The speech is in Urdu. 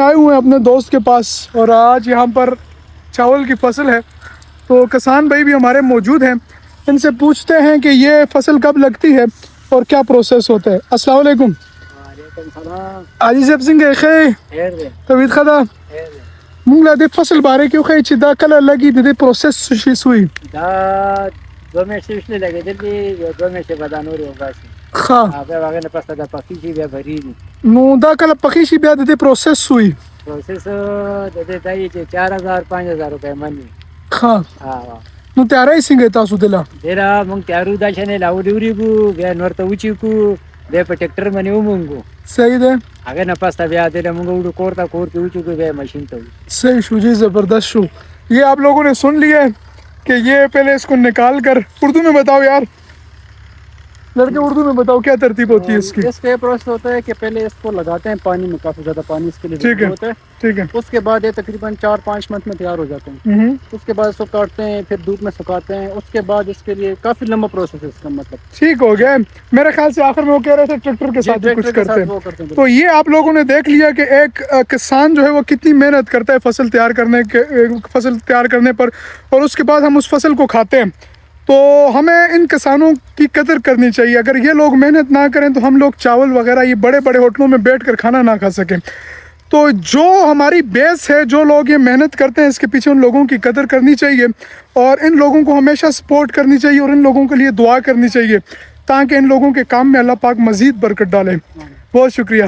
آئے ہوئے ہیں اپنے دوست کے پاس اور آج یہاں پر چاول کی فصل ہے تو کسان بھائی بھی ہمارے موجود ہیں. ان سے پوچھتے ہیں کہ یہ فصل کب لگتی ہے اور کیا پروسیس ہوتا ہے. السلام علیکم. وعلیکم السلام. عزیز سنگھ خیر طبیعت خدا مونگلا دے فصل بارے کیوں خیر چدا کلا لگی دے پروسیس سوئی دا دو میں سے اسلے لگے دے دو میں سے بدانور ہوگا سی خا آبے واگے نہ پستا دا پکی جی بیا بھری نو دا کلا پخیشی بیا دے پروسیس سوئی پروسیس دے دای 4000 5000 روپے منی خا ہاں نو تیارای سنگه تاسو دلا دیرا مونږ تیارو دا شنه لاودوري ګو بیا نورته وچی کو بیا په ټریکټر باندې ومونږ صحیح ده هغه نه پستا بیا دې مونږ وډو کورتا کور کې وچی کو بیا ماشین ته صحیح شو جی زبردست شو. یہ آپ لوگوں نے سن لیا ہے کہ یہ پہلے اس کو نکال کر اردو میں بتاؤ یار لڑکے اردو میں بتاؤ کیا ترتیب ہوتی ہے اس کی. اس کا پروسیس ہوتا ہے کہ پہلے اس کو لگاتے ہیں پانی میں کافی زیادہ پانی اس کے لیے ٹھیک ہے ہوتا ہے. ٹھیک ہے اس کے بعد یہ تقریباً 4-5 منتھ میں تیار ہو جاتے ہیں. اس کے بعد اس کو کاٹتے ہیں پھر دھوپ میں سکھاتے ہیں. اس کے بعد اس کے لیے کافی لمبا پروسیس ہے اس کا مطلب. ٹھیک ہو گیا. میرے خیال سے آخر میں وہ کہہ رہے تھے ٹریکٹر کے ساتھ کچھ کرتے ہیں. تو یہ آپ لوگوں نے دیکھ لیا کہ ایک کسان جو ہے وہ کتنی محنت کرتا ہے فصل تیار کرنے پر اور اس کے بعد ہم اس فصل کو کھاتے ہیں. تو ہمیں ان کسانوں کی قدر کرنی چاہیے. اگر یہ لوگ محنت نہ کریں تو ہم لوگ چاول وغیرہ یہ بڑے بڑے ہوٹلوں میں بیٹھ کر کھانا نہ کھا سکیں. تو جو ہماری بیس ہے جو لوگ یہ محنت کرتے ہیں اس کے پیچھے ان لوگوں کی قدر کرنی چاہیے اور ان لوگوں کو ہمیشہ سپورٹ کرنی چاہیے اور ان لوگوں کے لیے دعا کرنی چاہیے تاکہ ان لوگوں کے کام میں اللہ پاک مزید برکت ڈالے. بہت شکریہ.